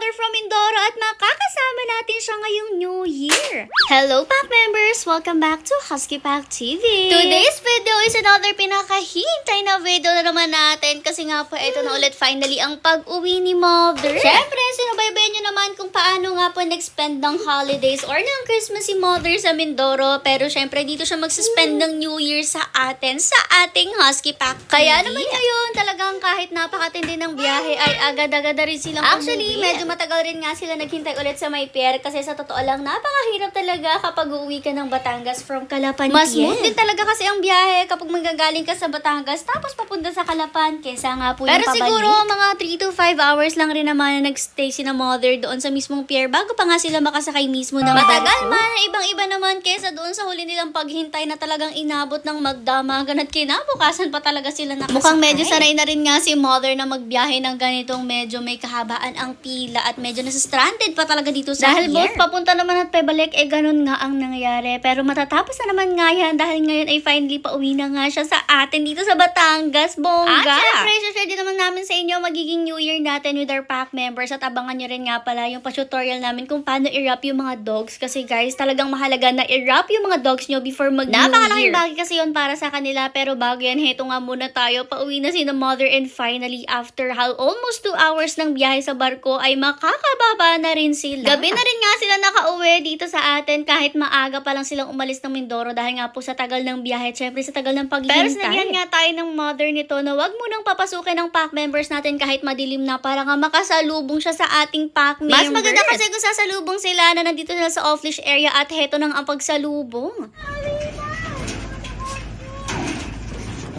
Mother from Mindoro at makakasama natin siya ngayong New Year. Hello Pack members! Welcome back to Husky Pack TV. Today's video is another pinakahintay na video na naman natin kasi nga po ito na ulit finally ang pag-uwi ni Mother. Siyempre, sinubaybayan nyo naman kung paano nga po nag-spend ng holidays or ng Christmas si Mother sa Mindoro. Pero siyempre, dito siya magsuspend ng New Year sa atin, sa ating Husky Pack TV. Kaya naman ngayon, talagang kahit napakatindi ng biyahe ay agad-agad rin silang Actually, medyo matagal rin nga sila naghintay ulit sa May Pier kasi sa totoo lang, napakahirap talaga kapag uuwi ka ng Batangas from Calapan. Mas smooth din talaga kasi ang biyahe kapag magagaling ka sa Batangas tapos papunta sa Calapan kesa nga po yung pabalik. Pero siguro mga 3 to 5 hours lang rin naman na nagstay si na Mother doon sa mismong pier bago pa nga sila makasakay mismo ng matagal man, ibang-iba naman kesa doon sa huli nilang paghintay na talagang inabot ng magdamagan at kinabukasan pa talaga sila nakasakay. Mukhang medyo sanay na rin nga si Mother na magbiyahe ng ganitong medyo may kahabaan ang pila at medyo nasa stranded pa talaga dito sa pier. Dahil both papunta naman at pabalik, ganun nga ang nangyayari. Pero matatapos na naman nga yan dahil ngayon ay finally pauwi na nga siya sa atin dito sa Batangas, bongga. At syempre, share din naman namin sa inyo magiging New Year natin with our pack members at abangan nyo rin nga pala yung pa-tutorial namin kung paano i-wrap yung mga dogs kasi guys, talagang mahalaga na i-wrap yung mga dogs nyo before mag-New Year. Napakalaking bagay kasi yun para sa kanila pero bago yan, heto nga muna tayo. Pauwi na si na Mother and finally after almost 2 hours ng biyahe sa barko ay makakababa na rin sila. Gabi na rin nga sila nakauwi dito sa atin kahit maaga pa lang silang umalis ng Mindoro dahil nga po sa tagal ng biyahe at syempre sa tagal ng paghihintay. Pero sinagyan nga tayo ng Mother nito na wag munang papasukin ng pack members natin kahit madilim na para nga makasalubong siya sa ating pack members. Mas maganda kasi kung sasalubong sila na nandito sila sa off-leash area at heto nang ang pagsalubong.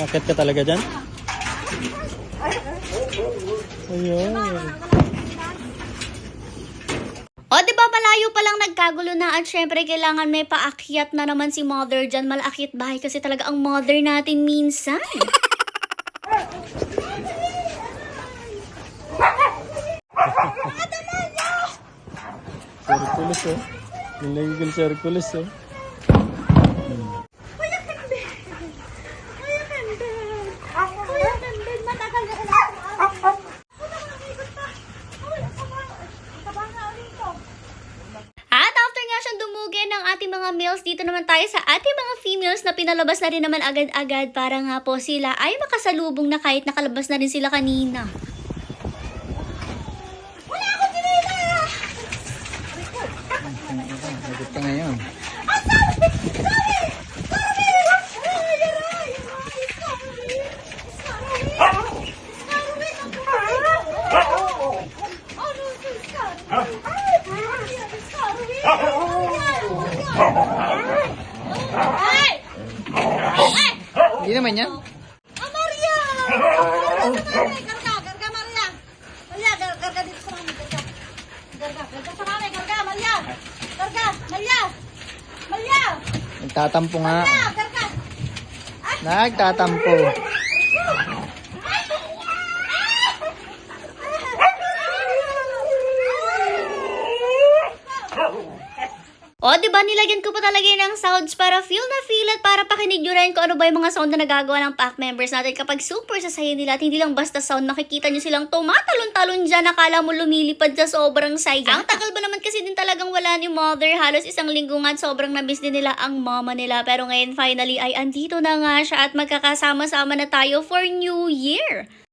Akit ka talaga dyan? Ayun. O, diba malayo pa lang nagkagulo na at syempre kailangan may paakyat na naman si Mother dyan. Malaakyat bahay kasi talaga ang Mother natin minsan. Circulus oh. Yung legal circulus oh. At after nga siyang dumugi ng ating mga males, dito naman tayo sa ating mga females na pinalabas na rin naman agad-agad para nga po sila ay makasalubong na kahit nakalabas na rin sila kanina. Nagit ka ngayon. Hindi naman yan. Maria! Garga, Maria! Maria, garga dito sa mami, garga. Garga sa mami, garga, Maria! Garga, Maria! Maria! Nagtatampo nga. Maria, garga! Nagtatampo. O, diba nilagyan ko pa talaga ng sounds para feel na feel at para pakinig nyo rin kung ano ba yung mga sound na nagagawa ng pack members natin kapag super sasaya nila at hindi lang basta sound, makikita nyo silang tumatalon-talon dyan, nakala mo lumilipad sa sobrang saya. Ang tagal ba naman kasi din talagang wala ni Mother, halos 1 linggo nga at sobrang na-miss din nila ang mama nila. Pero ngayon finally ay andito na nga siya at magkakasama-sama na tayo for New Year.